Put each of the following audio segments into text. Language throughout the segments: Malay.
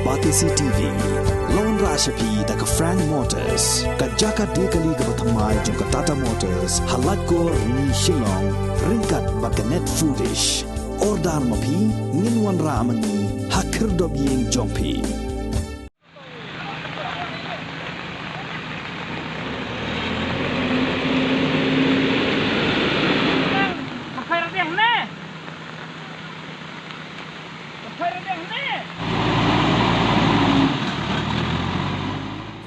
Batisi TV Lone Rashapi da ka Frank Motors ka Jaka Dekali ka Bathamai jong ka Tata Motors halat ko ni Shillong ringkat bakanet foodish Ordar mapi Ninwan Ramani Hakir Dobyeng Jongpi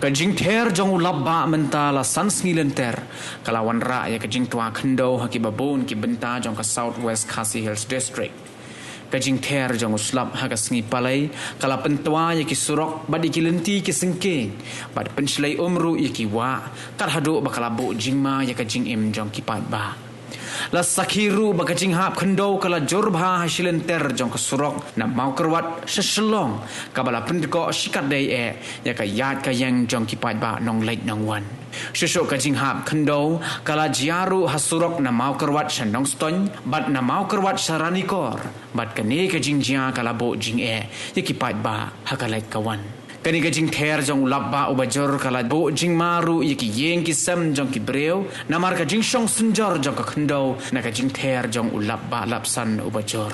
Kajing ter jong ulabba mentala sans ngilenter kalawan ra ya kajing tua khendo haki babon ki benta jong ka Southwest Khasi Hills District kajing ter jong uslap ha ka sngi palai kala pentua ya ki surok badi ki lenti ki sengkeng bad penslai umru ya ki wa kar hadu bakala bo jingma ya kajing im jong ki pat ba la sakhiru bakajing hap khendo kala jorbha hasilenter jong kasurok na mau kerwat seselong kabala pendeko sikat dai ya ka yat ka yang jong kipat ba nong lek nong wan sesok kajing hap khendo kala jiaru hasurok na mau kerwat sanong ston bat na mau kerwat saranikor bat kane kajing jia kala bo jing ya kipat ba hakalek kawan kani kajing ter jong labba ubajor kala bo jing maru yiki yeng ki sam jong ki breu namar kajing shong sunjor jong ka khndo na kajing ter jong ulabba lapsan ubajor